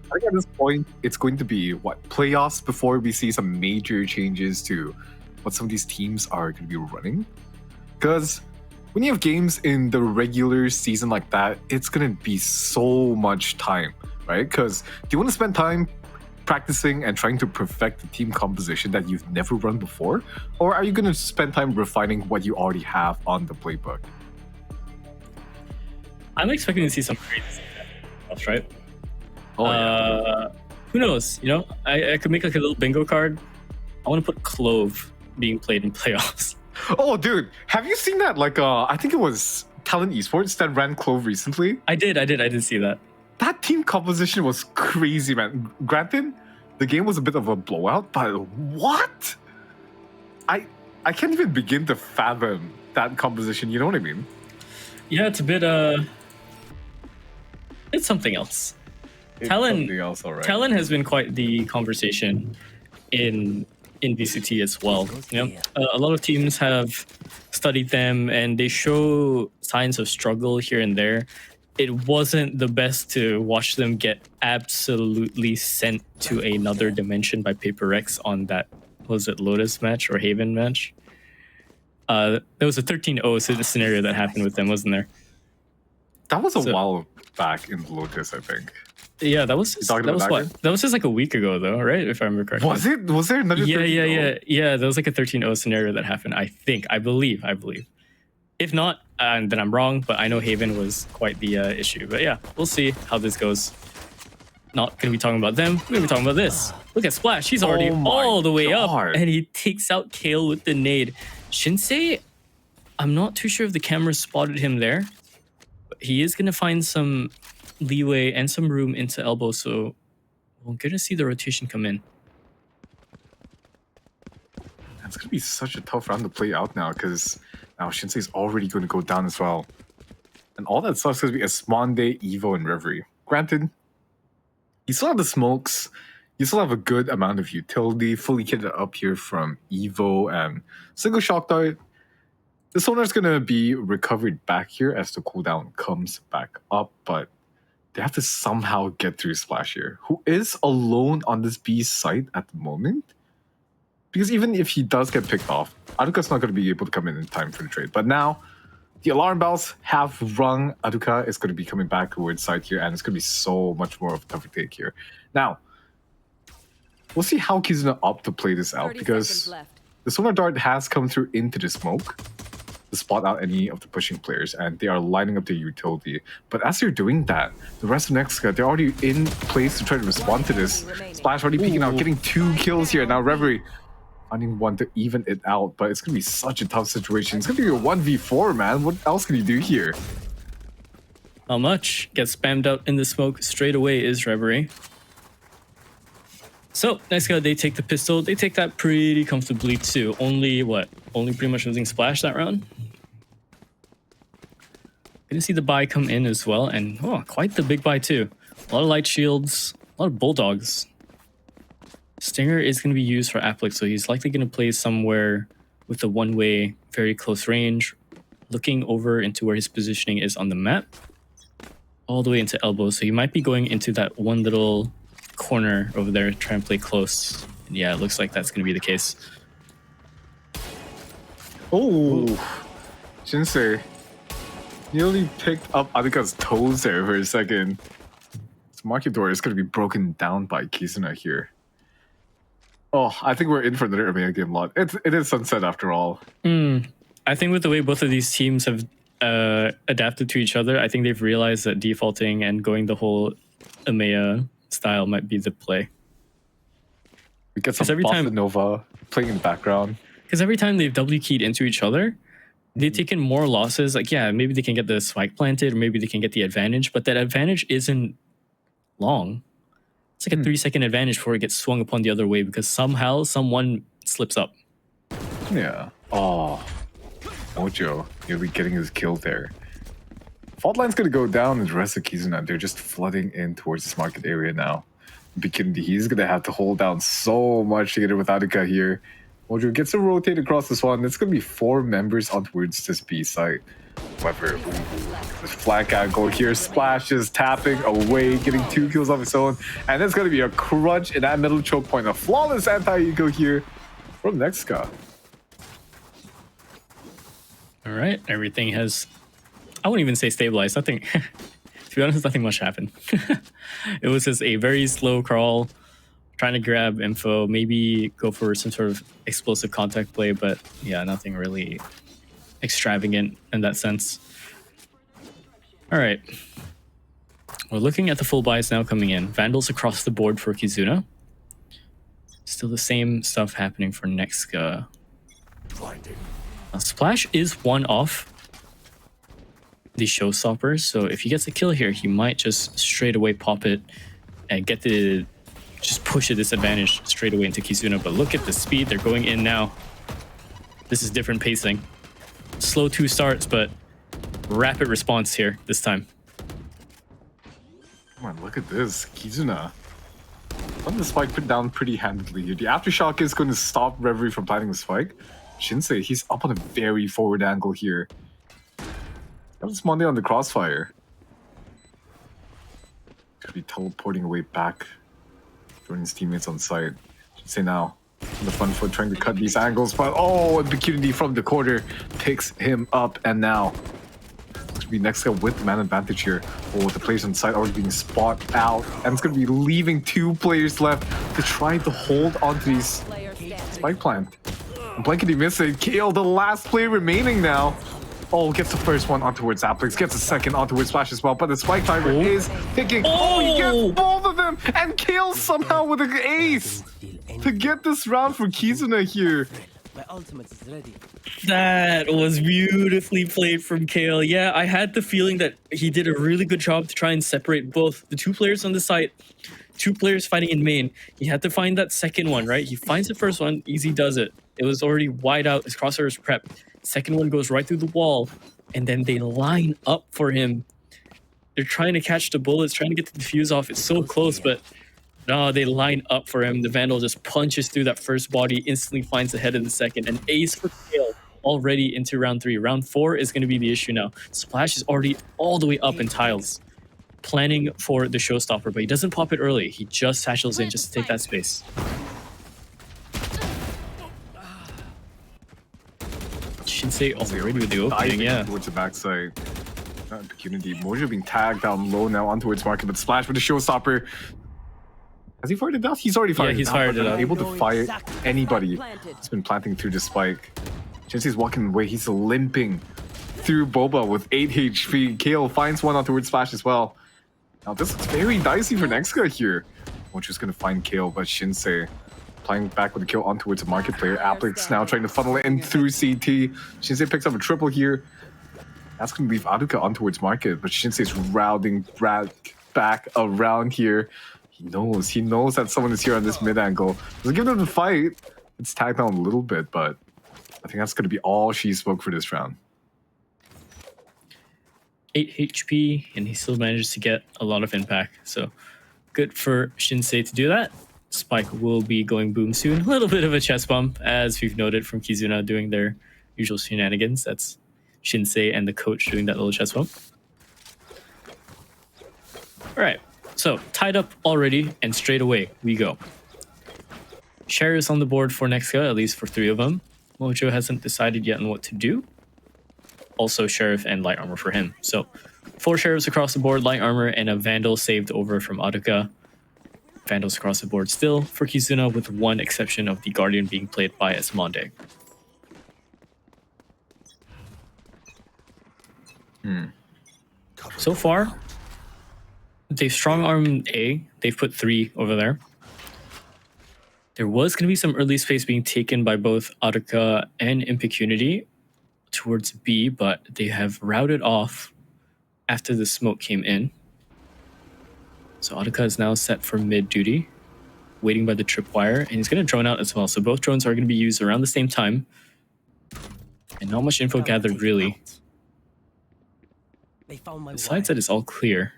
I think at this point, it's going to be what, playoffs before we see some major changes to what some of these teams are going to be running. Because when you have games in the regular season like that, it's going to be so much time, right? Because do you want to spend time practicing and trying to perfect the team composition that you've never run before? Or are you going to spend time refining what you already have on the playbook? I'm expecting to see some crazy stuff, right? Oh, yeah. Who knows? You know, I could make like a little bingo card. I want to put Clove being played in playoffs. Oh, dude, have you seen that? Like, I think it was Talent Esports that ran Clove recently. I did see that. That team composition was crazy, man. Granted, the game was a bit of a blowout, but what? I can't even begin to fathom that composition. You know what I mean? Yeah, it's a bit it's something else. Talent has been quite the conversation in VCT as well. You know, a lot of teams have studied them and they show signs of struggle here and there. It wasn't the best to watch them get absolutely sent to another dimension by Paper Rex on that, was it Lotus match or Haven match? There was a 13-0 scenario that happened with them, wasn't there? That was a while back in Lotus, I think. Yeah, that was just like a week ago, though, right? If I remember correctly. Was it? Was there another? Yeah. There was like a 13-0 scenario that happened. I believe. If not, then I'm wrong. But I know Haven was quite the issue. But yeah, we'll see how this goes. Not gonna be talking about them. We're gonna be talking about this. Look at Splash. He's already all the way up, and he takes out Kale with the nade. Shinsei, I'm not too sure if the camera spotted him there, but he is gonna find some leeway and some room into elbow, so we're gonna see the rotation come in. It's gonna be such a tough round to play out now, because now Shinsei is already going to go down as well, and all that stuff's gonna be Esmonde, Evo, and Reverie. Granted, you still have the smokes, you still have a good amount of utility, fully kitted up here from Evo and single shock dart. The sonar's gonna be recovered back here as the cooldown comes back up, but they have to somehow get through Splash here, who is alone on this B site at the moment. Because even if he does get picked off, Aduka's not going to be able to come in time for the trade. But now, the alarm bells have rung. Aduka is going to be coming back towards side here, and it's going to be so much more of a tougher take here. Now, we'll see how Kizuna opt to play this out, because the Sonar Dart has come through into the smoke to spot out any of the pushing players, and they are lining up their utility. But as they're doing that, the rest of NEXGA, they're already in place to try to respond to this. Splash already peeking out, getting 2 kills here. Now Reverie finding one to even it out, but it's going to be such a tough situation. It's going to be a 1v4, man. What else can you do here? Not much. Gets spammed out in the smoke straight away is Reverie. So, NEXGA, they take the pistol. They take that pretty comfortably too. Only pretty much losing Splash that round. Gonna see the buy come in as well, and quite the big buy too. A lot of light shields, a lot of bulldogs. Stinger is going to be used for Applet, so he's likely going to play somewhere with a one-way, very close range, looking over into where his positioning is on the map, all the way into elbow. So he might be going into that one little corner over there, trying to play close. And yeah, it looks like that's going to be the case. Oh, Shinsei nearly picked up Aduka's toes there for a second. This market door is going to be broken down by Kizuna here. Oh, I think we're in for another Omega game lot. It is sunset after all. I think with the way both of these teams have adapted to each other, I think they've realized that defaulting and going the whole EMEA style might be the play. We get some Bossa Nova playing in the background. Because every time they've W keyed into each other, they've taken more losses. Like, yeah, maybe they can get the spike planted, or maybe they can get the advantage, but that advantage isn't long. It's like a 3-second advantage before it gets swung upon the other way, because somehow someone slips up. Yeah. Oh, Mojo, he'll be getting his kill there. Fault line's gonna go down, and the rest of Kizuna, they're just flooding in towards this market area now. He's gonna have to hold down so much to get it with Aduka here. Mojo gets to rotate across this one. It's going to be 4 members on towards this B site. However, this flank angle here, splashes, tapping away, getting 2 kills of his own. And it's going to be a crunch in that middle choke point. A flawless anti-eco here from NEXGA. All right, everything has, I wouldn't even say stabilized. Nothing, to be honest, nothing much happened. It was just a very slow crawl, trying to grab info, maybe go for some sort of explosive contact play, but yeah, nothing really extravagant in that sense. All right. We're looking at the full buys now coming in. Vandals across the board for Kizuna. Still the same stuff happening for NEXGA. Splash is one off the showstopper, so if he gets a kill here, he might just straight away pop it and get the just push a disadvantage straight away into Kizuna. But look at the speed they're going in now. This is different pacing. Slow 2 starts, but rapid response here this time. Come on, look at this. Kizuna. Let the spike put down pretty handedly here. The aftershock is going to stop Reverie from planting the spike. Shinsei, he's up on a very forward angle here. That was Monday on the crossfire. Could be teleporting away back. Joining his teammates on site. Shinsei now on the front foot trying to cut these angles, but oh, opportunity from the corner picks him up, and now it's gonna be NEXGA with the man advantage here. Oh, the players on site already being spot out, and it's gonna be leaving 2 players left to try to hold onto these spike plant. And blankety miss it. KO, the last player remaining now. Oh, gets the first one on towards Applix, gets the second on towards Splash as well, but the spike timer is ticking. Oh, he gets both of them and kills somehow with an ace to get this round for Kizuna here. That was beautifully played from Kale. Yeah, I had the feeling that he did a really good job to try and separate both the 2 players on the site, 2 players fighting in main. He had to find that second one, right? He finds the first one, easy does it. It was already wide out, his crosshair is prepped. Second one goes right through the wall, and then they line up for him. They're trying to catch the bullets, trying to get the defuse off. It's so close, but no, they line up for him. The Vandal just punches through that first body, instantly finds the head in the second. An ace for Kale already into round 3. Round 4 is going to be the issue now. Splash is already all the way up in tiles, planning for the showstopper, but he doesn't pop it early. He just satchels in just to take that space. Shinsei already with the opening, yeah. Towards the backside. Opportunity. Mojo being tagged down low now on towards market, but Splash with the showstopper. Has he fired it out? He's already fired it out. Yeah, he's fired it out. Able to fire anybody. He's been planting through the spike. Shinsei's walking away. He's limping through Boba with 8 HP. Kale finds one on towards Splash as well. Now this looks very dicey for NEXGA here. Mojo's going to find Kale, but Shinsei playing back with a kill on towards a market player. Applix now trying to funnel it in through CT. Shinsei picks up a triple here. That's going to leave Aduka on towards market, but Shinsei's routing back around here. He knows that someone is here on this mid angle. Doesn't give them the fight. It's tagged down a little bit, but I think that's going to be all she spoke for this round. 8 HP, and he still manages to get a lot of impact. So good for Shinsei to do that. Spike will be going boom soon. A little bit of a chest bump, as we've noted from Kizuna doing their usual shenanigans. That's Shinsei and the coach doing that little chest bump. All right, so tied up already, and straight away we go. Sheriff's on the board for NEXGA, at least for 3 of them. Mojo hasn't decided yet on what to do. Also Sheriff and Light Armor for him. So 4 Sheriffs across the board, Light Armor, and a Vandal saved over from Aduka. Vandals across the board still for Kizuna, with one exception of the Guardian being played by Esmonde. So far, they've strong-armed A. They've put 3 over there. There was going to be some early space being taken by both Aduka and Impecunity towards B, but they have routed off after the smoke came in. So Aduka is now set for mid duty, waiting by the tripwire, and he's going to drone out as well. So both drones are going to be used around the same time, and not much info gathered really. Besides that, it's all clear.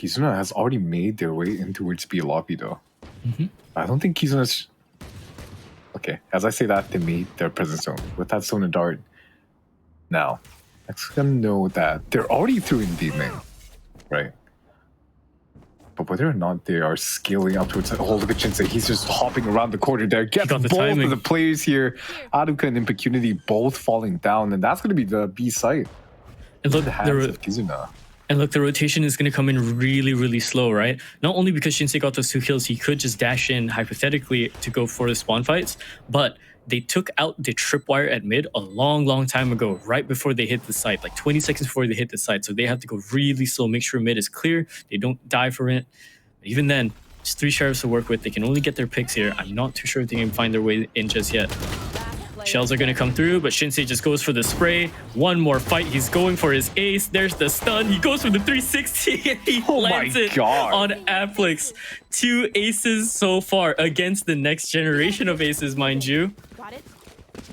Kizuna has already made their way in towards B lobby though. Mm-hmm. I don't think Kizuna's... Okay, as I say that, they made their presence zone with that Sona Dart. Now, NEXGA know that they're already through in B main, right? But whether or not they are scaling up towards... Oh, look at Shinsei. He's just hopping around the corner there. Gets got the both timing. of the players here, Aruka and Impecunity, both falling down. And that's going to be the B site. And look, The hands of Kizuna. And look, the rotation is going to come in really, really slow, right? Not only because Shinsei got those 2 kills, he could just dash in hypothetically to go for the spawn fights, but they took out the tripwire at mid a long, long time ago, right before they hit the site, like 20 seconds before they hit the site. So they have to go really slow, make sure mid is clear, they don't die for it. But even then, just 3 sheriffs to work with. They can only get their picks here. I'm not too sure if they can find their way in just yet. Shells are going to come through, but Shinsei just goes for the spray. One more fight. He's going for his ace. There's the stun. He goes for the 360 and he lands it on Applix. 2 aces so far against the next generation of aces, mind you. Got it.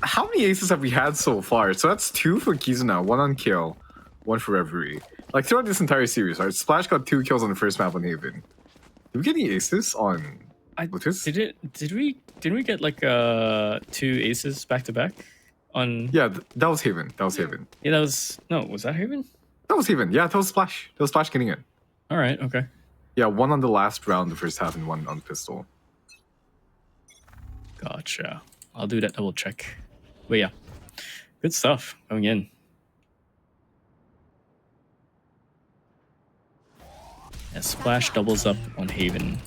How many aces have we had so far? So that's 2 for Kizuna, 1 on kill, 1 for Reverie. Like throughout this entire series, right? Splash got 2 kills on the first map on Haven. Did we get any aces on Lotus? Didn't we get like 2 aces back to back on? Yeah, that was Haven. That was Haven. Yeah, that was was that Haven? That was Haven. Yeah, that was Splash. That was Splash getting it. All right, okay. Yeah, 1 on the last round, the first half, and 1 on pistol. Gotcha. I'll do that double check. But yeah, good stuff going in. Yeah, Splash doubles up on Haven.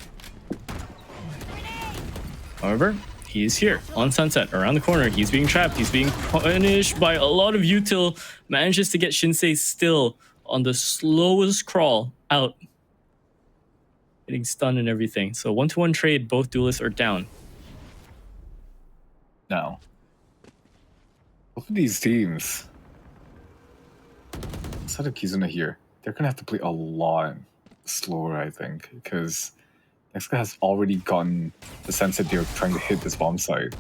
However, he is here on Sunset, around the corner. He's being trapped. He's being punished by a lot of util. Manages to get Shinsei still on the slowest crawl out. Getting stunned and everything. So 1-to-1 trade, both duelists are down. Now, both of these teams, outside of Kizuna here, they're going to have to play a lot slower, I think, because NEXGA has already gotten the sense that they're trying to hit this bomb site.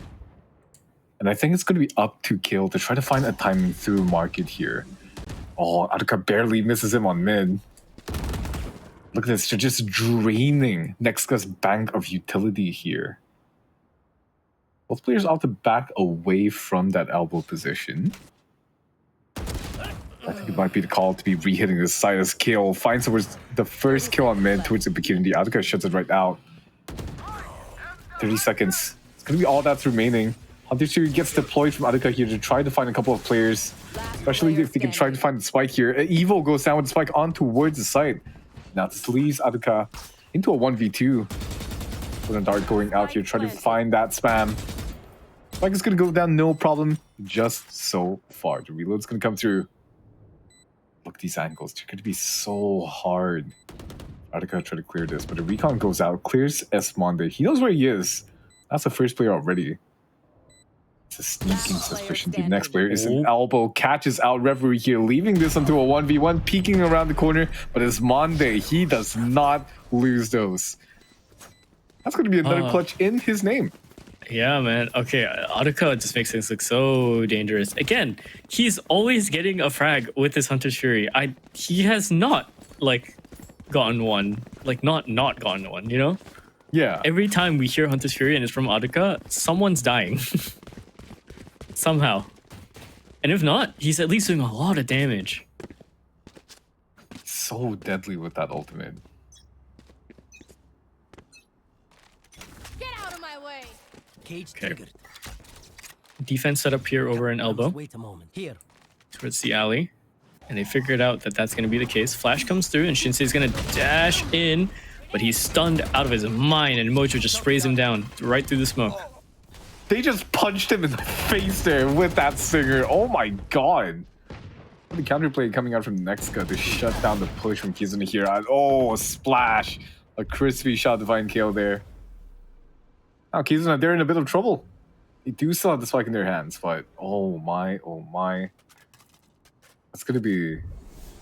And I think it's going to be up to Kill to try to find a timing through market here. Oh, Aruka barely misses him on mid. Look at this, they're just draining NEXGA's bank of utility here. Both players opt to back away from that elbow position. I think it might be the call to be re-hitting this side as Kill finds towards the first kill on mid towards the Impecunity. Aruka shuts it right out. 30 seconds. It's going to be all that's remaining. Hunter Fury gets deployed from Aruka here to try to find a couple of players. Especially if they can try to find the spike here. Evo goes down with the spike on towards the side. Now this leaves Aruka into a 1v2. With a dart going out here, trying to find that spam. Spike is going to go down, no problem. Just so far. The reload's going to come through. Look at these angles. They're going to be so hard. Aruka try to clear this, but the recon goes out, clears Esmonde. He knows where he is. That's the first player already. It's a sneaking suspicion. The next player is an elbow, catches out Reverie here, leaving this into a 1v1, peeking around the corner, but Esmonde, he does not lose those. That's going to be another clutch in his name. Yeah, man. Okay, Aruka just makes things look so dangerous. Again, he's always getting a frag with his Hunter's Fury. He has not, like, gotten one. Like, not gotten one, you know? Yeah. Every time we hear Hunter's Fury and it's from Aruka, someone's dying. Somehow. And if not, he's at least doing a lot of damage. So deadly with that ultimate. Get out of my way. Cage Okay. triggered. Defense set up here over an elbow Wait a moment. Here. towards the alley. And they figured out that that's going to be the case. Flash comes through and Shinsei's going to dash in. But he's stunned out of his mind and Mojo just sprays him down right through the smoke. They just punched him in the face there with that stinger. Oh my god. The counterplay coming out from NEXGA to shut down the push from Kizuna here. Oh, splash. A crispy shot to find KO there. Now Kizuna, they're in a bit of trouble. They do still have the spike in their hands, but oh my, oh my. That's going to be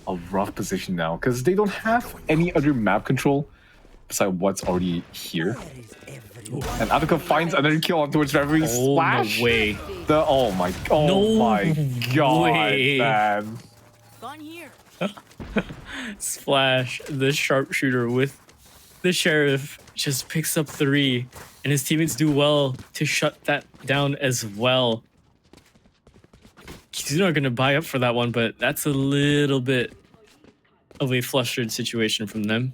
a rough position now because they don't have any other map control besides what's already here. And Aruka finds another kill on towards Reverie. Splash. No way. Oh my god, way. man. Gone here. Splash, the sharpshooter with the sheriff, just picks up 3, and his teammates do well to shut that down as well. He's not going to buy up for that one, but that's a little bit of a flustered situation from them.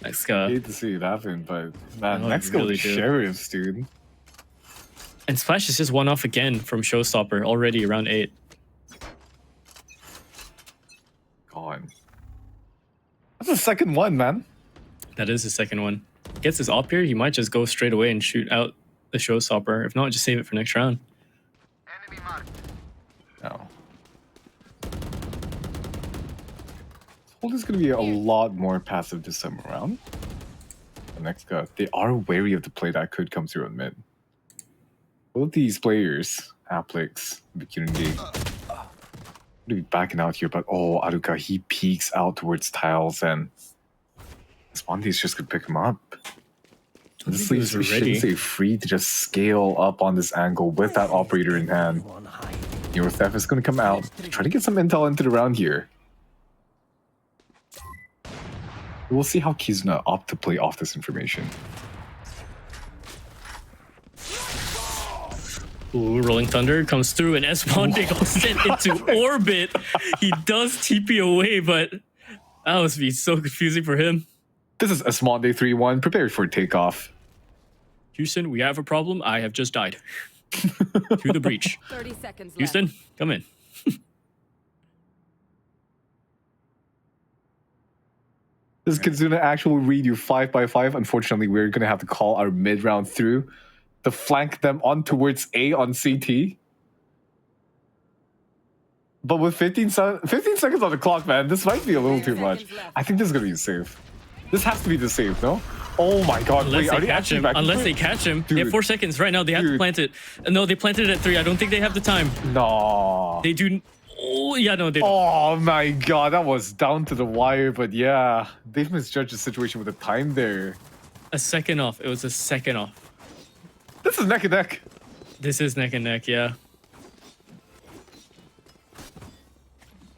NEXGA. Hate to see it happen, but man, Oh, NEXGA really with do. sheriffs, dude. And Splash is just one off again from Showstopper already around 8. Gone. That's the second one, man. That is the second one. Gets his op here, he might just go straight away and shoot out the Showstopper. If not, just save it for next round. No. Hold is going to be a lot more passive this time around. The next guy, they are wary of the play that could come through on mid. Both these players, Applix, Vicunity, going to be backing out here, but oh, Aruka, he peeks out towards tiles and Spondy's just going to pick him up. This leaves Shinsei free to just scale up on this angle with that operator in hand. Eurothef is going to come out, try to get some intel into the round here. We'll see how Kizuna opt to play off this information. Ooh, Rolling Thunder comes through and Esponde goes sent into orbit. He does TP away, but that must be so confusing for him. This is Esmonde 3-1, prepared for takeoff. Houston, we have a problem. I have just died. To the breach. 30 seconds left. Houston, come in. This Kizuna actually read you 5x5. Unfortunately, we're going to have to call our mid-round through to flank them on towards A on CT. But with 15 seconds on the clock, man, this might be a little too much. I think this is going to be safe. This has to be the safe, no? Oh my god, Unless wait, they catch him. Unless they catch him. They have 4 seconds right now. They have to plant it. No, they planted it at 3. I don't think they have the time. No. They do. Oh, yeah, no, they don't. Oh my god, that was down to the wire, but yeah, they've misjudged the situation with the time there. A second off. It was a second off. This is neck and neck. This is neck and neck, yeah.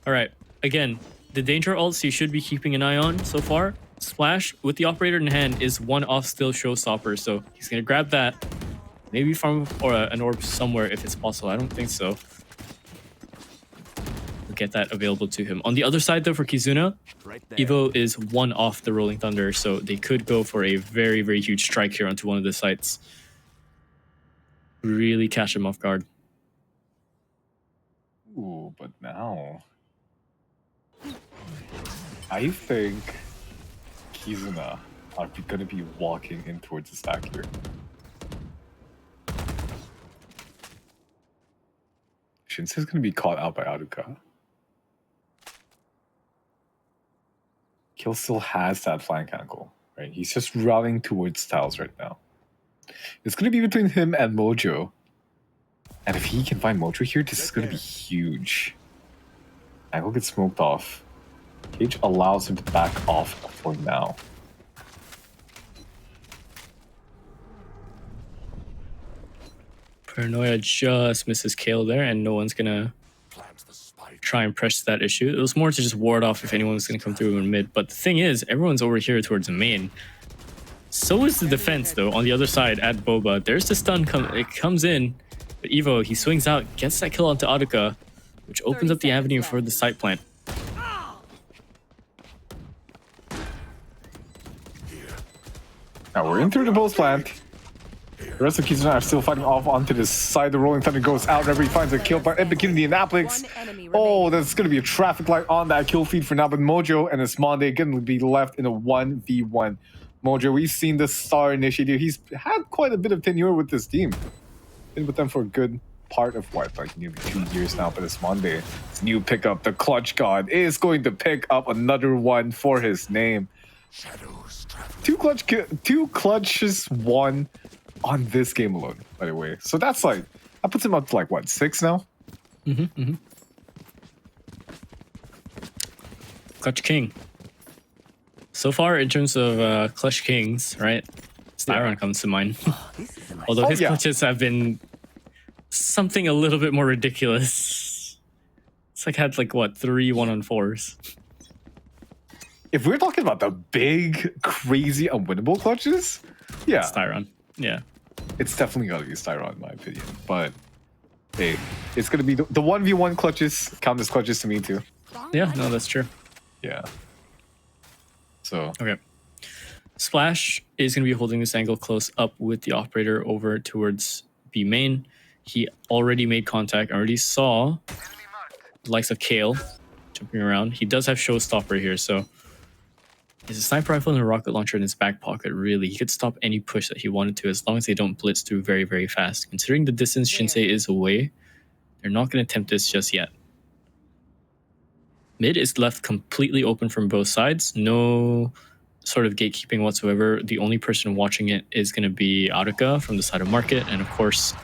All right. Again, the danger ults you should be keeping an eye on so far. Splash with the operator in hand is one off still Showstopper, so he's gonna grab that. Maybe farm or an orb somewhere if it's possible. I don't think so. We'll get that available to him. On the other side though, for Kizuna, Evo is one off the Rolling Thunder, so they could go for a very, very huge strike here onto one of the sites. Really catch him off guard. Ooh, but now I think Kizuna are going to be walking in towards the stack here. Shinsei's going to be caught out by Aruka. Kill still has that flank angle, right? He's just routing towards tiles right now. It's going to be between him and Mojo. And if he can find Mojo here, this is going to be huge. Angle gets smoked off. Cage allows him to back off for now. Paranoia just misses Kale there, and no one's gonna try and press that issue. It was more to just ward off if anyone's gonna come through in mid. But the thing is, everyone's over here towards the main. So is the defense, though, on the other side at Boba. There's the stun, it comes in, but Evo, he swings out, gets that kill onto Aruka, which opens up the avenue for the site plant. Now we're in through the post plant. The rest of Kizuna are still fighting off onto this side. The Rolling Thunder goes out. Reverie finds a kill by Epicurity and Applix. Oh, there's going to be a traffic light on that kill feed for now. But Mojo and Esmonde going to be left in a 1v1. Mojo, we've seen the star initiator. He's had quite a bit of tenure with this team. Been with them for a good part of what, like nearly 2 years now. But Esmonde, his new pickup, the Clutch God, is going to pick up another one for his name. Two clutches won on this game alone, by the way. So that's like, that puts him up to like what, 6 now? Clutch King. So far, in terms of Clutch Kings, right? Styron comes to mind. Although his clutches have been something a little bit more ridiculous. It's like had like what 3 1-on-4s. If we're talking about the big, crazy, unwinnable clutches, yeah, Styron. Yeah. it's definitely gotta be Styron in my opinion. But hey, it's gonna be the 1v1 clutches count as clutches to me too. Yeah, no, that's true. Yeah. So Okay. Splash is going to be holding this angle close up with the operator over towards B main. He already made contact, already saw the likes of Kale jumping around. He does have Showstopper here, so there's a sniper rifle and a rocket launcher in his back pocket, really. He could stop any push that he wanted to as long as they don't blitz through very, very fast. Considering the distance Shinsei is away, they're not going to attempt this just yet. Mid is left completely open from both sides. No sort of gatekeeping whatsoever. The only person watching it is going to be Aruka from the side of market, and of course,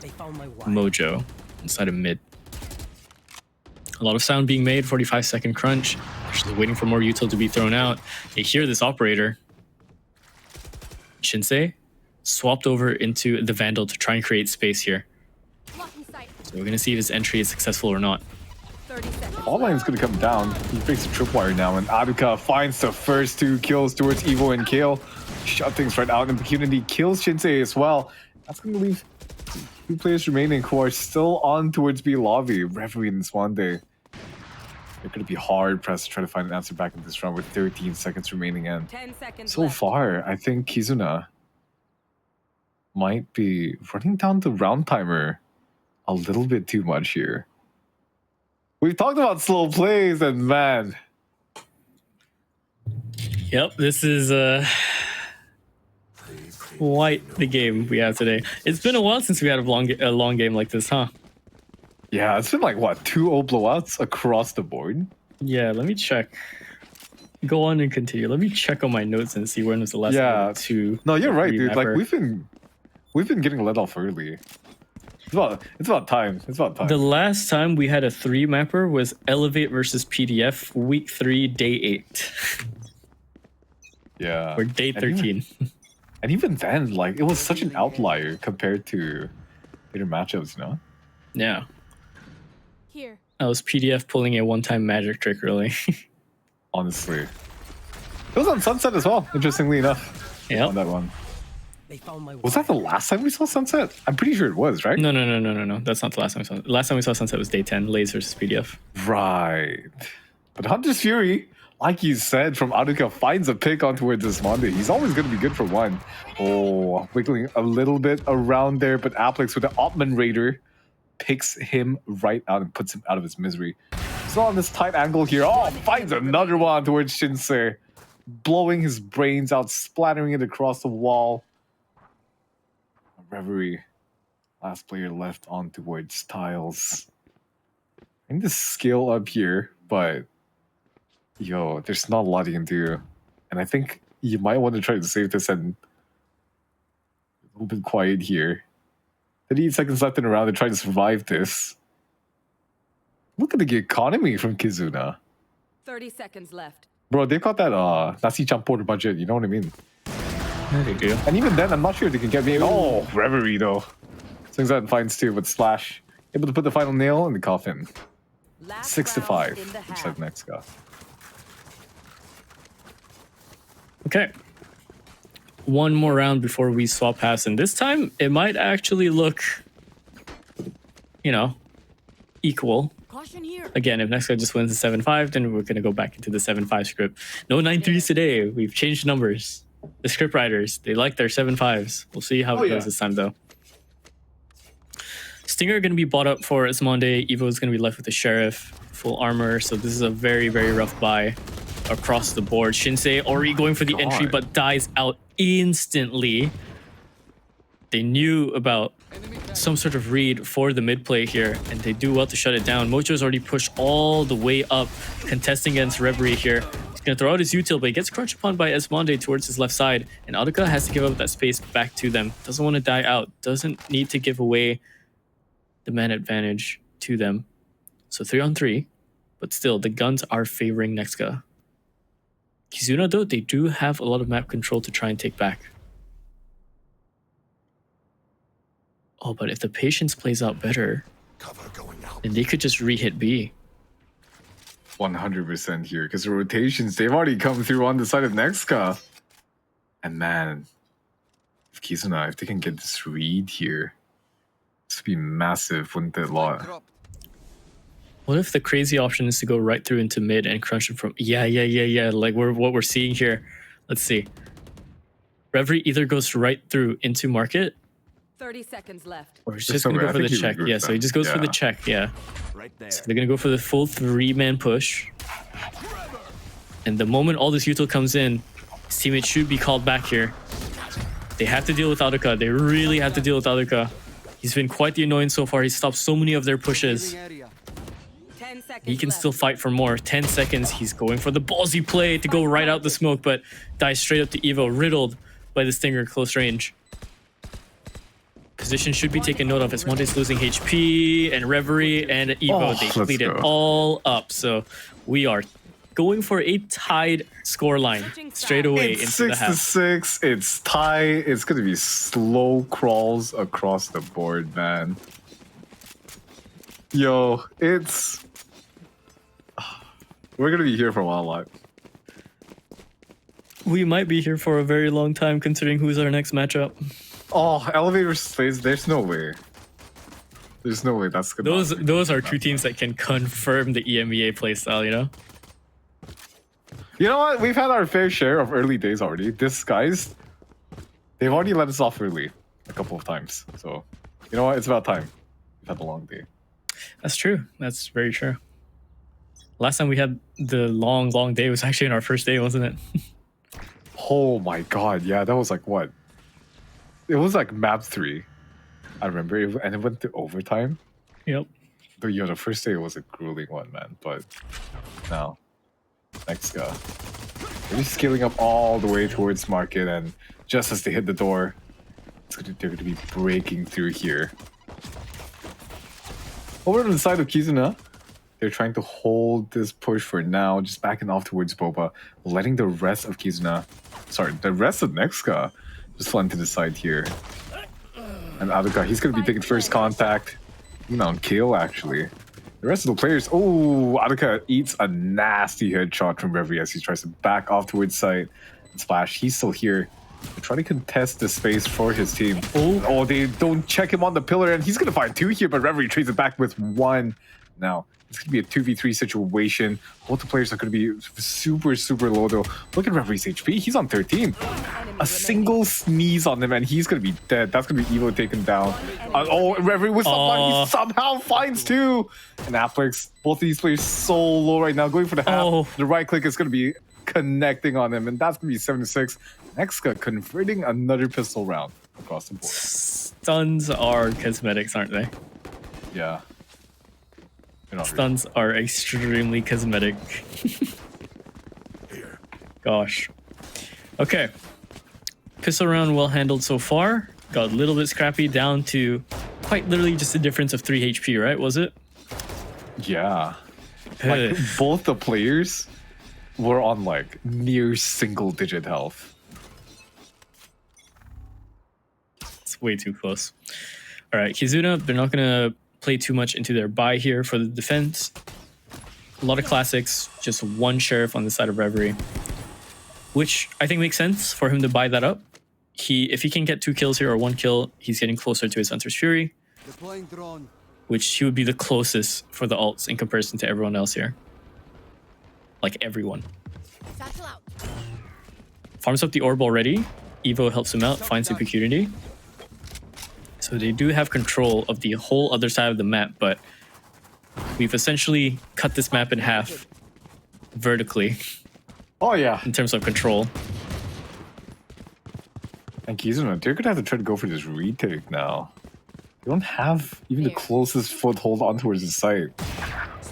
Mojo inside of mid. A lot of sound being made, 45-second crunch. Actually waiting for more util to be thrown out. They hear this operator. Shinsei swapped over into the Vandal to try and create space here. So we're going to see if his entry is successful or not. All-line's gonna come down. He breaks the tripwire now, and Aruka finds the first 2 kills towards Evo and Kale. Shut things right out, and Impunity kills Shinsei as well. That's gonna leave 2 players remaining who are still on towards B lobby. Reverie and Swan Day. They're gonna be hard pressed to try to find an answer back in this round with 13 seconds remaining in. 10 seconds So left. far, I think Kizuna might be running down the round timer a little bit too much here. We've talked about slow plays, and man, Yep, this is quite the game we have today. It's been a while since we had a long game like this, huh? yeah, it's been like what 2-0 blowouts across the board. Yeah, let me check. Go on and continue. Let me check on my notes and see when was the last Yeah. 2. No, you're right, dude. Like remapper. we've been getting let off early. It's about time. It's about time. The last time we had a 3 mapper was Elevate versus PDF week 3, day 8. Yeah, Or day 13. And even then, like it was such an outlier compared to later matchups, you know? Yeah. Here. That was PDF pulling a one-time magic trick, really. Honestly, it was on Sunset as well. Interestingly enough, on Yep. that one. Was that the last time we saw Sunset? I'm pretty sure it was, right? No. That's not the last time we saw. Last time we saw Sunset was day 10, Lays versus PDF. Right. But Hunter's Fury, like you said, from Aruka finds a pick on towards this Monday. He's always going to be good for 1. Oh, wiggling a little bit around there, but Applix with the Opman Raider picks him right out and puts him out of his misery. So on this tight angle here, finds another one towards Shinsei, blowing his brains out, splattering it across the wall. Reverie, last player left on towards Tiles. I need to scale up here, but yo, there's not a lot you can do. And I think you might want to try to save this and a little bit quiet here. 38 seconds left in the round to try to survive this. Look at the economy from Kizuna. 30 seconds left. Bro, they've got that nasi champur budget, you know what I mean? Yeah, they do. And even then, I'm not sure if they can get me. Oh, Reverie though. Swings that and finds 2, but Slash able to put the final nail in the coffin. Last 6 to round 5. in the Looks half. like NEXGA. Okay. One more round before we swap pass, and this time it might actually look, you know, equal. Caution here. Again, if NEXGA just wins the 7-5, then we're going to go back into the 7-5 script. No 9-3s today. We've changed numbers. The script writers, they like their 7-5s. We'll see how it goes this time, though. Stinger going to be bought up for Asmonde. Evo is going to be left with the Sheriff, full armor. So this is a very, very rough buy across the board. Shinsei already going for the entry, but dies out instantly. They knew about some sort of read for the mid play here, and they do well to shut it down. Mocho's already pushed all the way up, contesting against Reverie here. He's going to throw out his util, but he gets crunched upon by Esmonde towards his left side, and Aruka has to give up that space back to them. Doesn't want to die out, doesn't need to give away the man advantage to them. So 3-on-3, but still, the guns are favoring NEXGA. Kizuna, though, they do have a lot of map control to try and take back. Oh, but if the patience plays out better, And they could just re-hit B. 100% here, because the rotations, they've already come through on the side of NEXGA. And man, if Kizuna, if they can get this read here, this would be massive, wouldn't it, lot? What if the crazy option is to go right through into mid and crunch it from... Yeah. Like what we're seeing here. Let's see. Reverie either goes right through into market, 30 seconds left. or he's just going to go for the check. Yeah, so he just goes for the check, yeah. Right there. So they're going to go for the full 3-man push. And the moment all this util comes in, his teammate should be called back here. They have to deal with Aduka. They really have to deal with Aduka. He's been quite the annoyance so far. He stopped so many of their pushes. 10 seconds He can left. still fight for more. 10 seconds. He's going for the ballsy play to go right out the smoke, but dies straight up to Evo, riddled by the Stinger close range. Position should be taken note of as Monte's losing HP and Reverie and Evo. They cleaned it all up. So we are going for a tied scoreline straight away It's into the 6 to half. 6. It's tie. It's gonna be slow crawls across the board, man. Yo, it's... We're gonna be here for a while, like. We might be here for a very long time considering who's our next matchup. Oh, elevator space. There's no way. There's no way that's gonna. Those are two teams that can confirm the EMEA playstyle, you know? You know what? We've had our fair share of early days already. This guys, they've already let us off early a couple of times. So, you know what? It's about time. We've had a long day. That's true. That's very true. Last time we had the long day was actually in our first day, wasn't it? Oh my god, yeah, that was like what? It was like map 3. I remember, and it went to overtime. Yep. But yeah, the first day was a grueling one, man. But now, NEXGA. They're just scaling up all the way towards market, and just as they hit the door, they're going to be breaking through here. Over to the side of Kizuna, they're trying to hold this push for now, just backing off towards Boba, letting the rest of Kizuna, sorry, the rest of NEXGA just fall into the side here. And Aduka, he's going to be taking first contact. Even on kill, actually. The rest of the players, oh, Aduka eats a nasty headshot from Reverie as he tries to back off towards site. And Splash, he's still here. They're trying to contest the space for his team. Oh, they don't check him on the pillar, and he's going to find 2 here, but Reverie trades it back with 1. Now, it's going to be a 2v3 situation. Both the players are going to be super low, though. Look at Reverie's HP. He's on 13. A single sneeze on him, and he's going to be dead. That's going to be Evo taken down. Oh, Reverie with someone. He somehow finds 2. And Afflex, both of these players so low right now. Going for the half. The right click is going to be connecting on him, and that's going to be 7 to 6. NEXGA converting another pistol round across the board. Stuns are cosmetics, aren't they? Yeah. Stuns are extremely cosmetic. Gosh. Okay. Pistol round well handled so far. Got a little bit scrappy down to quite literally just a difference of 3 HP, right? Was it? Yeah. Like, both the players were on like near single-digit health. It's way too close. All right, Kizuna, they're not going to play too much into their buy here for the defense. A lot of classics, just 1 sheriff on the side of Reverie, which I think makes sense for him to buy that up. If he can get 2 kills here or 1 kill, he's getting closer to his Hunter's Fury, which he would be the closest for the ults in comparison to everyone else here. Like everyone. Farms up the orb already. Evo helps him out, finds the opportunity. So they do have control of the whole other side of the map, but we've essentially cut this map in half vertically. Oh yeah. In terms of control. And Kizuna, they're gonna have to try to go for this retake now. They don't have even the closest foothold on towards the site.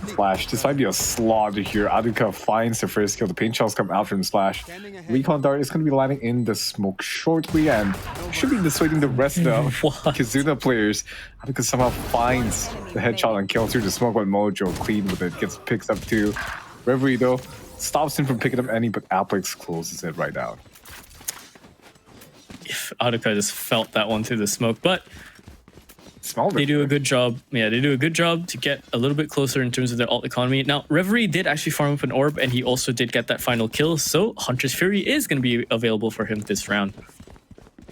Splash, this might be a slaughter here. Aduka finds the first kill. The paint shells come out from Splash. Recon Dart is going to be landing in the smoke shortly and should be dissuading the rest of Kizuna players. Aduka somehow finds the headshot and kill through the smoke, but Mojo clean with it. Gets picked up too. Reverie though stops him from picking up any, but Applex closes it right out. If Aduka just felt that one through the smoke, but Smell They it. do a good job. Yeah, they do a good job to get a little bit closer in terms of their ult economy. Now, Reverie did actually farm up an orb, and he also did get that final kill. So Hunter's Fury is going to be available for him this round.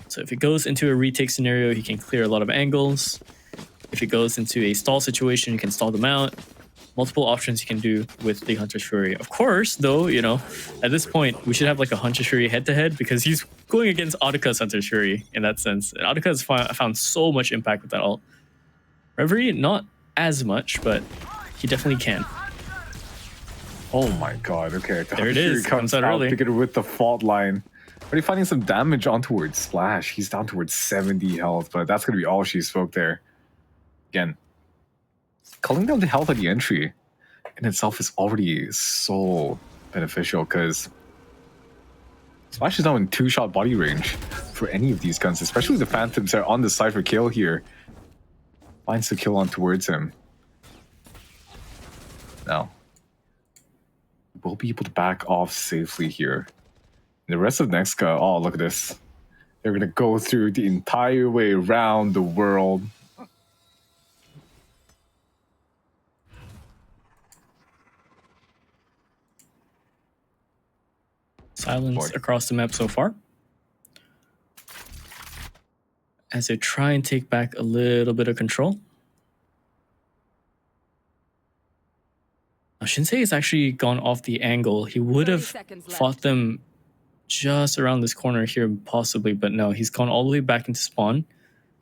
So if it goes into a retake scenario, he can clear a lot of angles. If it goes into a stall situation, you can stall them out. Multiple options you can do with the Hunter's Fury. Of course, though, you know, at this point, we should have like a Hunter's Fury head-to-head because he's going against Audica's Hunter's Fury in that sense. And Audica has found so much impact with that ult. Reverie, not as much, but he definitely can. Oh my god, okay. There it is. Comes out out early. together with the fault line. Already finding some damage on towards Splash. He's down towards 70 health, but that's going to be all she spoke there. Again, culling down the health at the entry in itself is already so beneficial because Splash is now in 2-shot body range for any of these guns, especially the Phantoms are on the side for kill here. Finds the kill on towards him. Now, we'll be able to back off safely here. The rest of NEXGA, oh, look at this. They're going to go through the entire way around the world. Silence across the map so far. As they try and take back a little bit of control. Now, Shinsei has actually gone off the angle. He would 30 have seconds left. fought them just around this corner here, possibly, but no, he's gone all the way back into spawn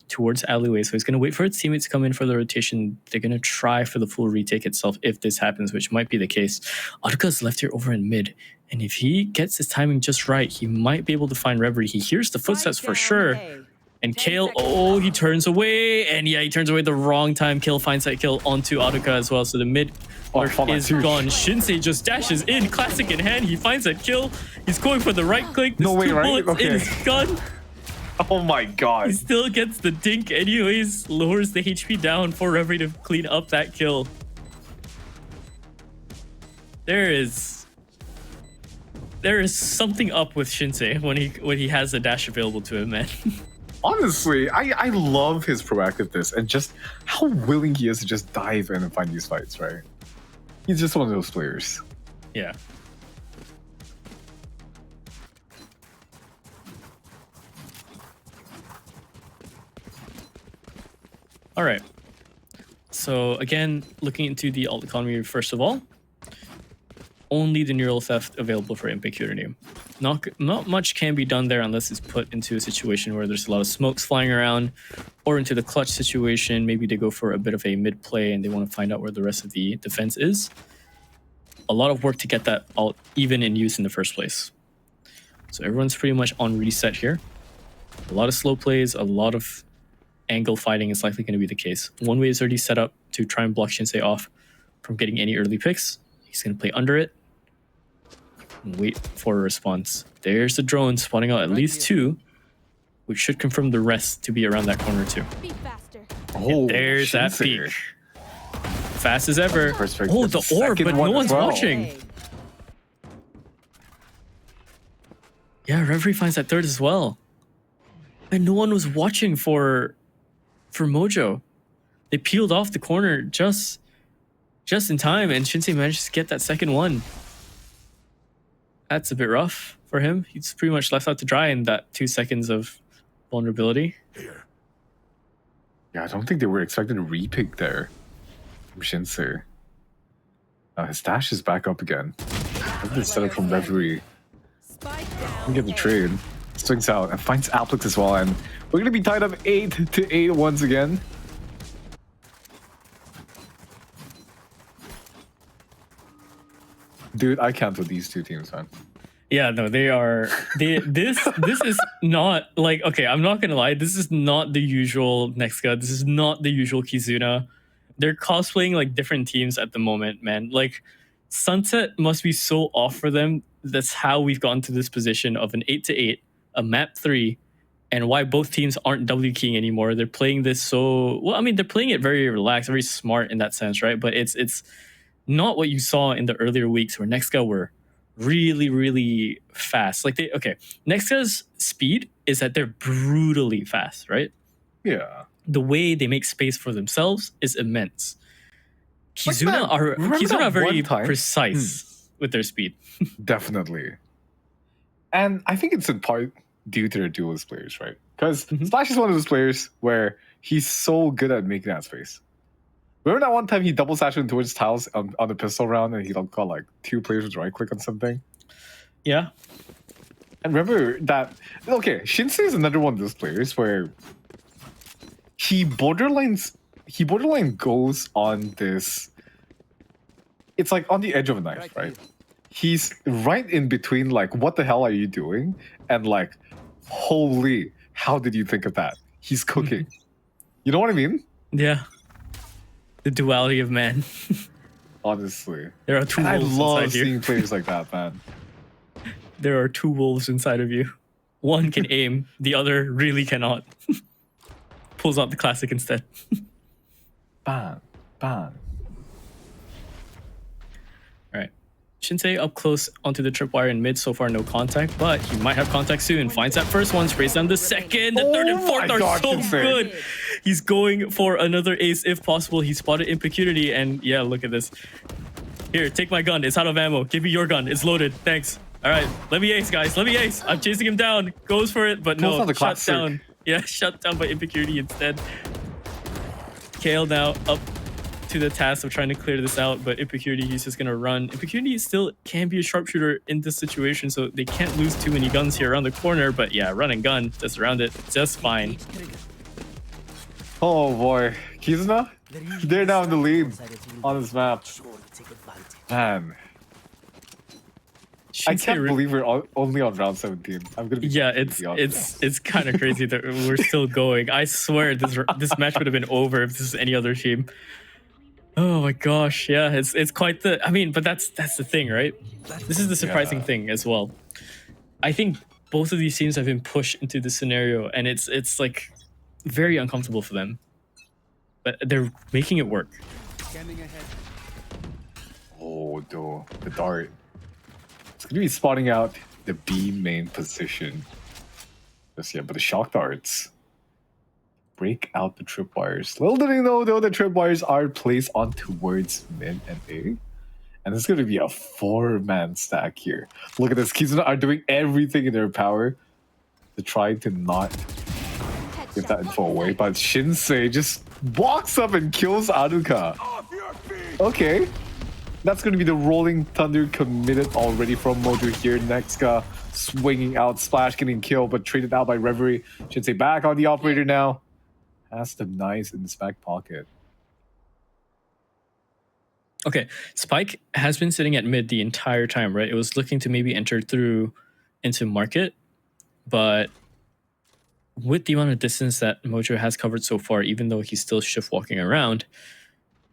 towards alleyway. So he's going to wait for his teammates to come in for the rotation. They're going to try for the full retake itself if this happens, which might be the case. Audica's left here over in mid, and if he gets his timing just right, he might be able to find Reverie. He hears the footsteps for sure. And 10 Kale, seconds oh, left. he turns away. And yeah, he turns away the wrong time. Kale finds that kill onto Audica as well. So the mid fall back is too. gone. Shinsei just dashes in, classic in hand. He finds that kill. He's going for the right click. There's No way, two right? bullets Okay. in his gun. Oh my god. He still gets the dink anyways. Lowers the HP down for Reverie to clean up that kill. There is something up with Shinsei when he has a dash available to him, man. Honestly, I love his proactiveness and just how willing he is to just dive in and find these fights, right? He's just one of those players. Yeah. All right. So again, looking into the alt economy first of all, only the neural theft available for Impecurity. Not much can be done there unless it's put into a situation where there's a lot of smokes flying around, or into the clutch situation. Maybe they go for a bit of a mid play and they want to find out where the rest of the defense is. A lot of work to get that alt even in use in the first place. So everyone's pretty much on reset here. A lot of slow plays, a lot of angle fighting is likely going to be the case. One way is already set up to try and block Shinsei off from getting any early picks. He's going to play under it and wait for a response. There's the drone spawning out at least two, which should confirm the rest to be around that corner too. Be faster. Oh, There's that Shinsei. peek. Fast as ever. Perspective. Oh, the orb, Second but no one as one's well. watching. Hey. Yeah, Reverie finds that third as well. And no one was watching for Mojo. They peeled off the corner just in time, and Shinsei managed to get that second one. That's a bit rough for him. He's pretty much left out to dry in that 2 seconds of vulnerability. Yeah, I don't think they were expecting a repick there from Shinsei. His dash is back up again. Look at setup from Reverie. Spike down. We get the A. trade. Swings out and finds Applix as well, and we're gonna be tied up 8-8 once again. Dude, I can't with these two teams, man. Yeah, no, they are. This is not like, okay, I'm not gonna lie. This is not the usual NEXGA. This is not the usual Kizuna. They're cosplaying like different teams at the moment, man. Like Sunset must be so off for them. That's how we've gotten to this position of an 8-8, a map 3, and why both teams aren't W keying anymore. They're playing this so well. I mean, they're playing it very relaxed, very smart in that sense, right? But it's not what you saw in the earlier weeks where NEXGA were really fast. Like NEXGA's speed is that they're brutally fast, right? Yeah. the way they make space for themselves is immense. Kizuna man, remember Kizuna that are very one time? precise with their speed. Definitely. And I think it's in part due to their duelist players, right? Because Mhm. Splash is one of those players where he's so good at making that space. Remember that one time he double slashed towards tiles on the pistol round and he got like 2 players with right click on something? Yeah. And remember that, okay, Shinsei is another one of those players where he borderline goes on this, it's like on the edge of a knife, right? He's right in between, like, what the hell are you doing? And like, holy, how did you think of that? He's cooking. You know what I mean? Yeah. The duality of man. Honestly. There are two And I wolves love inside you. seeing players like that, man. There are 2 wolves inside of you. One can aim, the other really cannot. Pulls out the classic instead. Bang, bang. All right. Shinsei up close onto the tripwire in mid. So far, no contact, but he might have contact soon. Finds that first one, sprays down the second. The third and Oh fourth my are God, so Shinsei. good. He's going for another ace if possible. He spotted Impecurity, and yeah, look at this. Here, take my gun. It's out of ammo. Give me your gun. It's loaded. Thanks. All right, let me ace, guys. Let me ace. I'm chasing him down. Goes for it, but Pulls no, out the shut classic. down. Yeah, shut down by Impecurity instead. Kale now up to the task of trying to clear this out, but Impecurity, he's just gonna run. Impecurity still can be a sharpshooter in this situation, so they can't lose too many guns here around the corner, but yeah, run and gun just around it, just fine. Oh boy. Kizuna? They're now in the lead on this map. Man. I Shinsei can't re- believe we're only on round 17. I'm gonna be Yeah, completely honest. it's kind of crazy that we're still going. I swear this match would have been over if this was any other team. Oh my gosh, yeah, it's quite the. I mean, but that's the thing, right? This is the surprising Yeah. thing as well. I think both of these teams have been pushed into this scenario, and it's like very uncomfortable for them, but they're making it work. Oh, the dart. It's gonna be spotting out the B main position. Just yeah, but the shock darts break out the tripwires. Little did they know though, the tripwires are placed on towards mid and A. And it's gonna be a 4-man stack here. Look at this. Kizuna are doing everything in their power to try to not give that info away. But Shinsei just walks up and kills Aruka. Okay. That's going to be the Rolling Thunder committed already from Mojo here. NEXGA swinging out, Splash getting killed, but traded out by Reverie. Shinsei back on the operator now. Has the knives in his back pocket. Okay, Spike has been sitting at mid the entire time, right? It was looking to maybe enter through into market, but with the amount of distance that Mojo has covered so far, even though he's still shift walking around,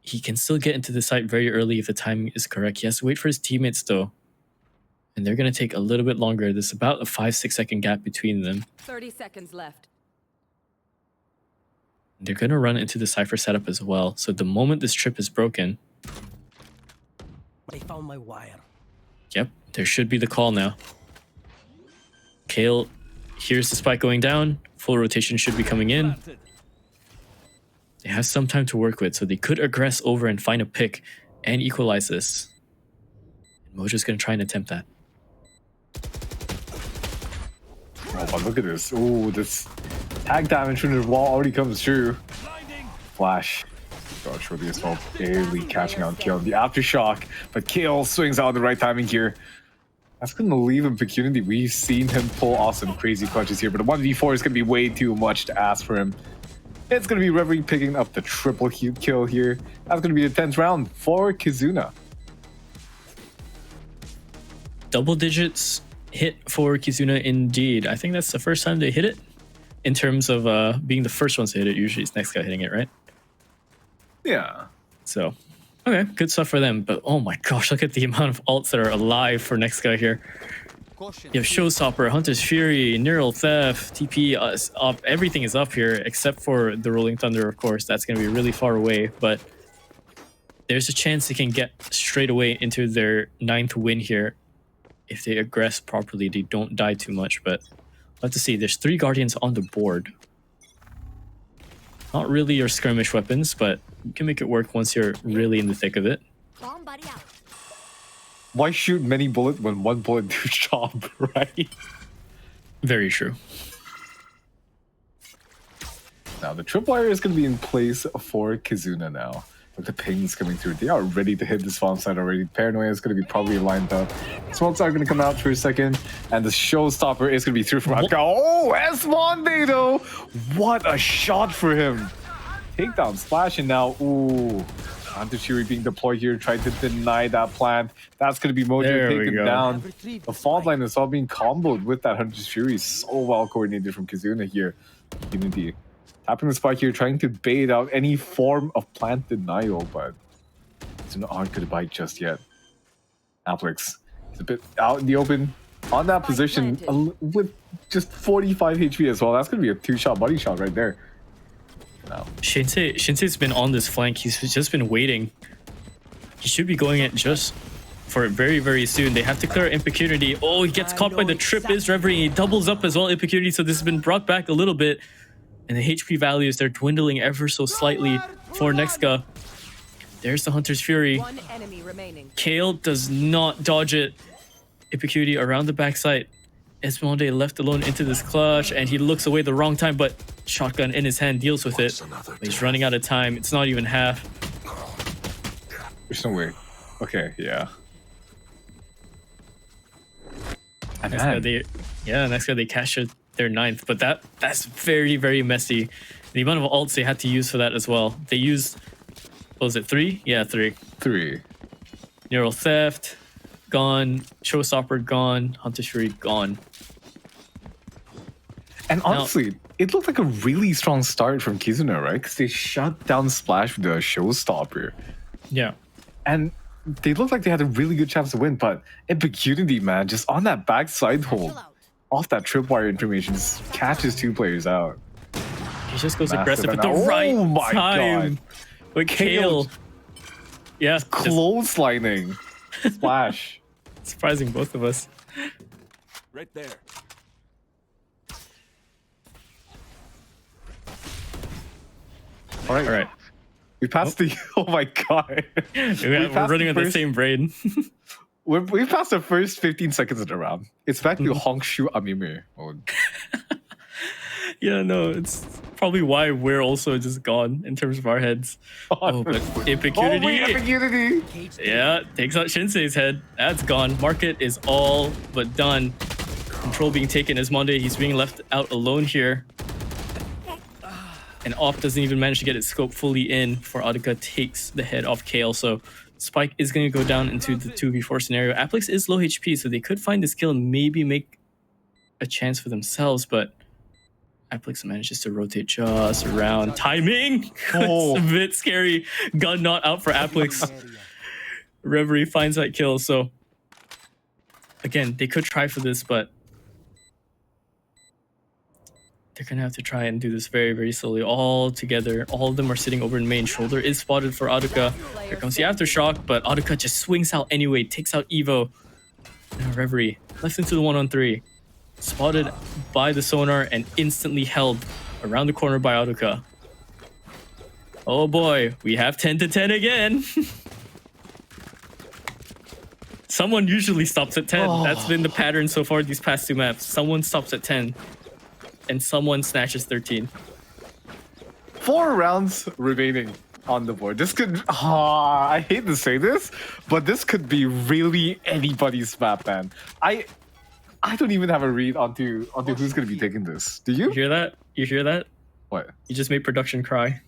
he can still get into the site very early if the timing is correct. He has to wait for his teammates though, and they're going to take a little bit longer. There's about a 5-6 second gap between them. 30 seconds left. They're going to run into the Cypher setup as well. So the moment this trip is broken, I found my wire. yep, there should be the call now. Kale here's the spike going down. Full rotation should be coming in. They have some time to work with, so they could aggress over and find a pick and equalize this. Mojo's going to try and attempt that. Oh, but look at this. Oh, this tag damage from the wall already comes through. Flash. Gosh, really as well. Barely catching on Kill. The aftershock, but Kill swings out at the right timing here. That's going to leave him Pecunity. We've seen him pull off some crazy clutches here, but the 1v4 is going to be way too much to ask for him. It's going to be Reverie picking up the triple kill here. That's going to be the 10th round for Kizuna. Double digits hit for Kizuna indeed. I think that's the first time they hit it. In terms of being the first ones to hit it, usually it's NEXGA hitting it, right? Yeah. So, okay, good stuff for them. But oh my gosh, look at the amount of alts that are alive for NEXGA here. You have Showstopper, Hunter's Fury, Neural Theft, TP, up. Everything is up here except for the Rolling Thunder, of course. That's going to be really far away, but there's a chance they can get straight away into their 9th win here. If they aggress properly, they don't die too much, but we'll have to see. There's 3 Guardians on the board. Not really your skirmish weapons, but you can make it work once you're really in the thick of it. Bomb buddy out. Why shoot many bullets when one bullet do job, right? Very true. Now the tripwire is going to be in place for Kizuna now. With the pings coming through, they are ready to hit this bomb site already. Paranoia is going to be probably lined up. Smokes are going to come out for a second, and the showstopper is going to be through from Atka. Oh, Esmonde though! What a shot for him! Takedown splash, and now, ooh. Anti-Shuri being deployed here, trying to deny that plant. That's going to be Mojo There we taken go. down. The fault line is all being comboed with that Hunter's Fury. So well coordinated from Kizuna here. Unity tapping the spike here, trying to bait out any form of plant denial, but Kizuna aren't going to bite just yet. Applix is a bit out in the open on that position with just 45 HP as well. That's going to be a two-shot body shot right there. No. Shinsei's been on this flank. He's just been waiting. He should be going it just for it very, very soon. They have to clear Impecurity. Oh, he gets caught by the trip is Reverie. He doubles up as well, Impecurity. So this has been brought back a little bit. And the HP values, they're dwindling ever so slightly for NEXGA. There's the Hunter's Fury. One enemy remaining. Kale does not dodge it. Impecurity around the backside. Esmeralda left alone into this clutch, and he looks away the wrong time, but shotgun in his hand deals with it. He's running out of time. It's not even half. There's no way. Okay, yeah. And NEXGA, they captured their 9th, but that's very, very messy. The amount of ults they had to use for that as well. They used, what was it, 3? Yeah, 3. 3. Neural Theft, gone. Showstopper, gone. Hunter's Fury, gone. And honestly, it looked like a really strong start from Kizuna, right? Because they shut down Splash with the Showstopper. Yeah. And they looked like they had a really good chance to win, but Impecurity, man, just on that backside hold, off that tripwire information, just catches 2 players out. He just goes Massive. aggressive at the Oh right my time. God. With Kale. Yeah. Clotheslining. Splash. Surprising both of us. Right there. All right. We passed the... Oh my God. We're running on the same brain. We've passed the first 15 seconds of the round. It's back to Hongshu Amimir mode. Yeah, no, it's probably why we're also just gone in terms of our heads. Oh, but Impecurity. Yeah, takes out Shinsei's head. That's gone. Market is all but done. Control being taken as Monday. He's being left out alone here. And Off doesn't even manage to get its scope fully in before Adika takes the head off Kale. So Spike is going to go down into the 2v4 scenario. Applix is low HP, so they could find this kill and maybe make a chance for themselves, but Applix manages to rotate just around. Timing! Oh. It's a bit scary. Gun not out for Applix. Reverie finds that kill, so again, they could try for this, but they're gonna have to try and do this very, very slowly. All together, all of them are sitting over in main. Shoulder is spotted for Adika. Here comes the aftershock, but Adika just swings out anyway, takes out Evo. Now Reverie left into the 1-on-3. Spotted by the sonar and instantly held around the corner by Adika. Oh boy, we have 10-10 again. Someone usually stops at 10. Oh. That's been the pattern so far these past 2 maps. Someone stops at 10. And someone snatches 13. 4 rounds remaining on the board. This could... I hate to say this, but this could be really anybody's map, man. I don't even have a read onto who's going to be taking this. Do you? You hear that? You hear that? What? You just made production cry.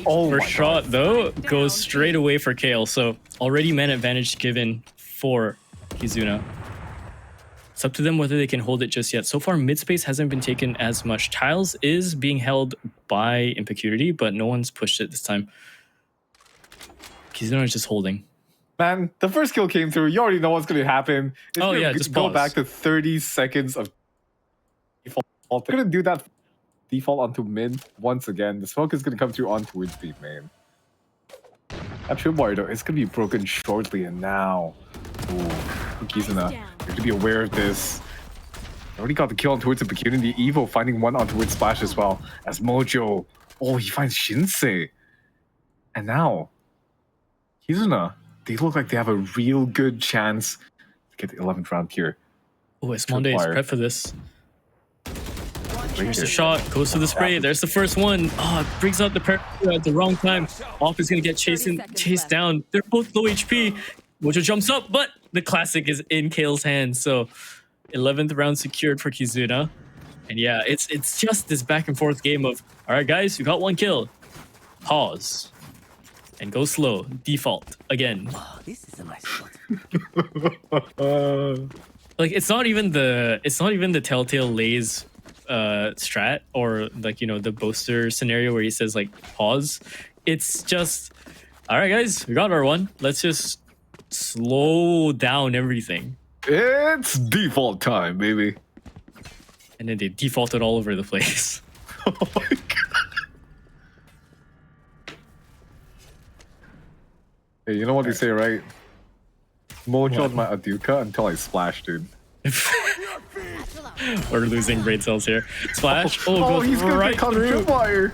Oh First my shot, God. though, goes straight away for Kale. So already man advantage given for Kizuna. It's up to them whether they can hold it just yet. So far, mid space hasn't been taken as much. Tiles is being held by Impecurity, but no one's pushed it this time. Kizuna is just holding. Man, the first kill came through. You already know what's going to happen. It's Oh, gonna yeah, just go pause. back to 30 seconds of default. They're going to do that default onto mid once again. The smoke is going to come through onto Winspeed, man. That tripwire though, it's gonna be broken shortly, and now, ooh, Kizuna, you have to be aware of this. Already got the kill on towards the Opportunity. Evo finding one on towards Splash as well. As Mojo, oh, he finds Shinsei. And now, Kizuna, they look like they have a real good chance to get the 11th round here. Oh, Esmonde is prep for this. There's Right a shot, goes to the spray. There's the first one. Oh, it brings out the parry at the wrong time. Off is going to get chased down. They're both low HP. Mojo jumps up, but the classic is in Kale's hands. So 11th round secured for Kizuna. And yeah, it's just this back and forth game of, all right, guys, you got one kill. Pause. And go slow. Default. Again. Oh, this is a nice shot. Like, it's not even the Telltale Lays strat, or like, you know, the Boaster scenario where he says like pause. It's just, all right, guys, we got our one. Let's just slow down everything. It's default time, baby. And then they defaulted all over the place. Oh my god. Hey, you know what they say, right? Mojo's my Aduka until I splash, dude. We're losing brain cells here. Splash. Oh, goes he's gonna right get caught in through. tripwire.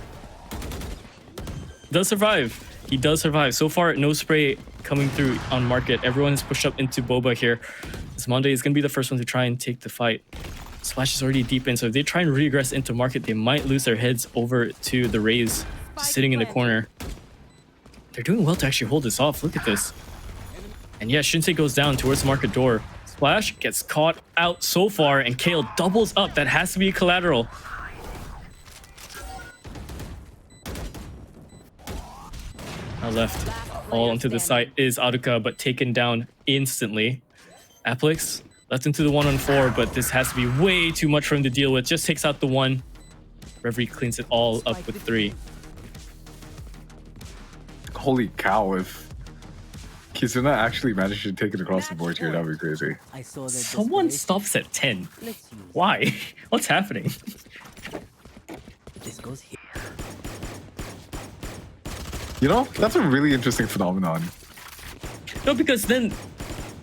Does survive. He does survive. So far, no spray coming through on market. Everyone is pushed up into Boba here. Esmonde is going to be the first one to try and take the fight. Splash is already deep in, so if they try and regress into market, they might lose their heads over to the Rays sitting in the corner. They're doing well to actually hold this off. Look at this. And yeah, Shinsei goes down towards the market door. Splash gets caught out so far, and Kale doubles up. That has to be a collateral. Now left. All onto the side is Aruka, but taken down instantly. Applix left into the 1-on-4, but this has to be way too much for him to deal with. Just takes out the 1. Reverie cleans it all up with 3. Holy cow, if Kizuna actually managed to take it across the board here, that would be crazy. I saw that. Someone stops at 10. Let's use Why? What's happening? this goes here. You know, that's a really interesting phenomenon. No, because then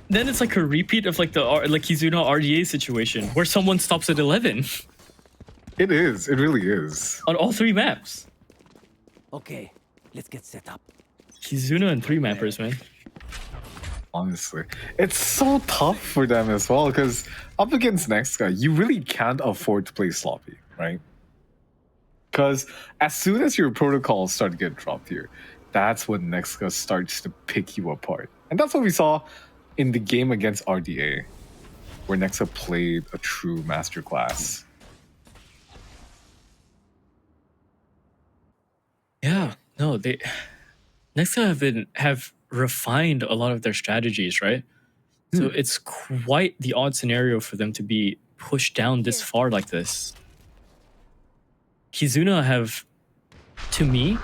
it's like a repeat of like the Kizuna RDA situation where someone stops at 11 It is. It really is. on all 3 maps. Okay, let's get set up. Kizuna and 3 mappers, man. Honestly, it's so tough for them as well because up against NEXGA, you really can't afford to play sloppy, right? Because as soon as your protocols start to get dropped here, that's when NEXGA starts to pick you apart. And that's what we saw in the game against RDA, where NEXGA played a true masterclass. Yeah, no, NEXGA have refined a lot of their strategies, right? So it's quite the odd scenario for them to be pushed down this far like this. Kizuna have, to me,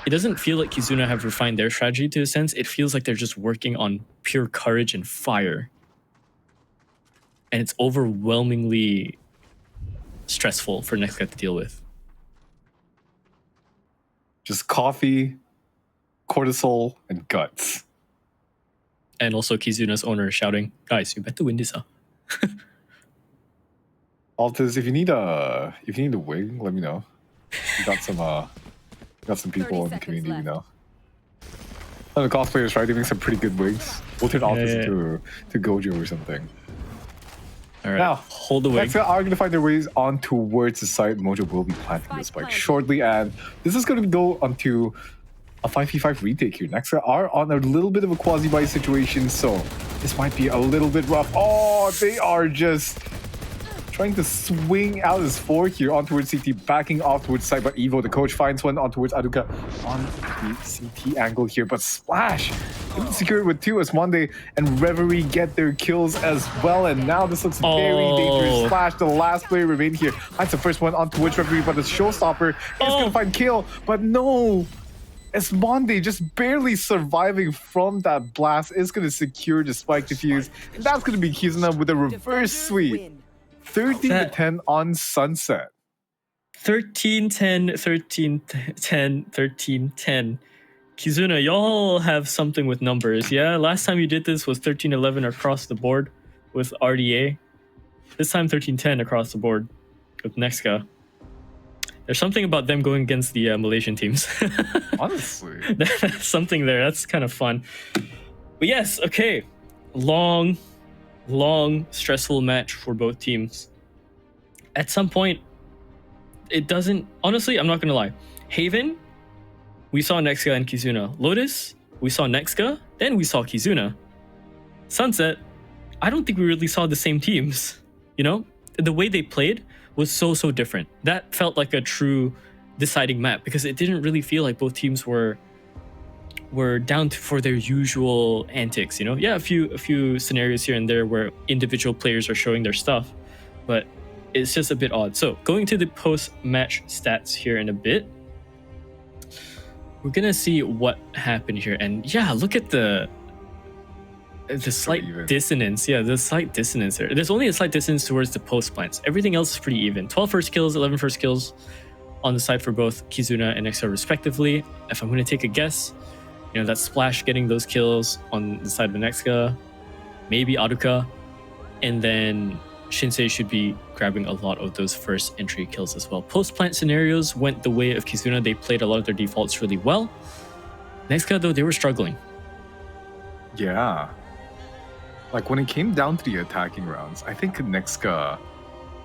it doesn't feel like Kizuna have refined their strategy to a sense. It feels like they're just working on pure courage and fire. And it's overwhelmingly stressful for NEXGA to deal with. Just coffee, cortisol, and guts. And also Kizuna's owner shouting, guys, you better win this, huh? Altus, if you need a wing, let me know. We got some people in the community we know. And the cosplayers, right? They make some pretty good wigs. We'll turn Altus to Gojo or something. All right, Now, hold the wing. NEXGA are going to find their ways on towards the site. Mojo will be planting the spike shortly, and this is going to go onto a 5v5 retake here. NEXGA are on a little bit of a quasi-buy situation, so this might be a little bit rough. Oh, they are just trying to swing out his 4 here on towards CT, backing off towards side, but Evo, the coach, finds one on towards Aruka on the CT angle here, but Splash secured with 2 as Monday and Reverie get their kills as well, and now this looks very dangerous. Splash, the last player remain here, finds the first one on towards Reverie, but the showstopper is gonna find kill, but no! Esmonde just barely surviving from that blast is going to secure the spike defuse, and that's going to be Kizuna with a reverse sweep. 13-10 on Sunset. 13-10, 13-10, 13-10. Kizuna, y'all have something with numbers. Yeah, last time you did this was 13-11 across the board with RDA. This time 13-10 across the board with NEXGA. There's something about them going against the Malaysian teams. Honestly. That's something there. That's kind of fun. But yes, okay. Long, stressful match for both teams. At some point, it doesn't... Honestly, I'm not going to lie. Haven, we saw NEXGA and Kizuna. Lotus, we saw NEXGA, then we saw Kizuna. Sunset, I don't think we really saw the same teams. You know? The way they played was so different. That felt like a true deciding map because it didn't really feel like both teams were down for their usual antics, you know? Yeah, a few scenarios here and there where individual players are showing their stuff, but it's just a bit odd. So going to the post-match stats here in a bit, we're gonna see what happened here. And yeah, look at the slight dissonance. Yeah, the slight dissonance there. There's only a slight dissonance towards the post plants. Everything else is pretty even. 12 first kills, 11 first kills on the side for both Kizuna and NEXGA respectively. If I'm gonna take a guess, you know, that Splash getting those kills on the side of NEXGA, maybe Aduka, and then Shinsei should be grabbing a lot of those first entry kills as well. Post-plant scenarios went the way of Kizuna. They played a lot of their defaults really well. NEXGA, though, they were struggling. Yeah. Like, when it came down to the attacking rounds, I think NEXGA,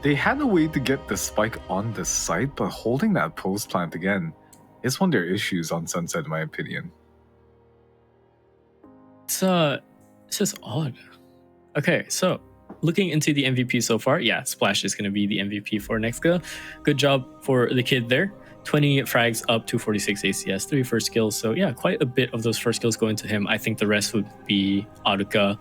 they had a way to get the spike on the site, but holding that post-plant again is one of their issues on Sunset, in my opinion. It's just odd. Okay, so looking into the MVP so far, yeah, Splash is going to be the MVP for NEXGA. Good job for the kid there. 20 frags up to 46 ACS, 3 first kills. So yeah, quite a bit of those first kills going to him. I think the rest would be Aduka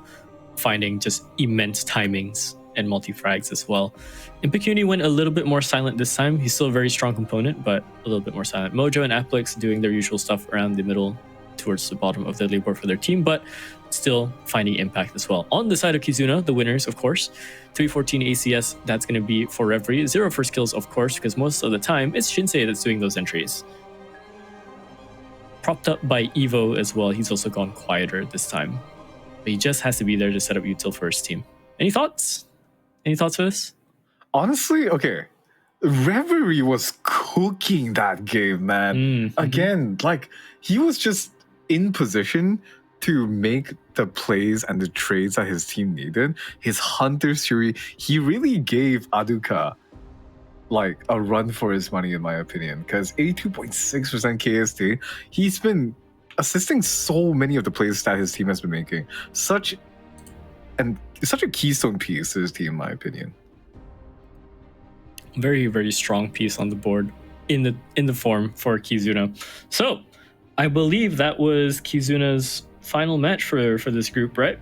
finding just immense timings and multi-frags as well. Impecuni went a little bit more silent this time. He's still a very strong component, but a little bit more silent. Mojo and Applix doing their usual stuff around the middle towards the bottom of the leaderboard for their team, but still finding impact as well. On the side of Kizuna, the winners, of course, 314 ACS, that's going to be for Reverie. 0 first kills, of course, because most of the time it's Shinsei that's doing those entries. Propped up by Evo as well. He's also gone quieter this time. But he just has to be there to set up util for his team. Any thoughts? Any thoughts for this? Honestly, okay. Reverie was cooking that game, man. Again, like, he was just in position to make the plays and the trades that his team needed. His Hunter's Fury, he really gave Aduka like a run for his money, in my opinion, because 82.6% KST, he's been assisting so many of the plays that his team has been making. Such a keystone piece to his team, in my opinion. Very, very strong piece on the board in the form for Kizuna. So I believe that was Kizuna's final match for this group, right?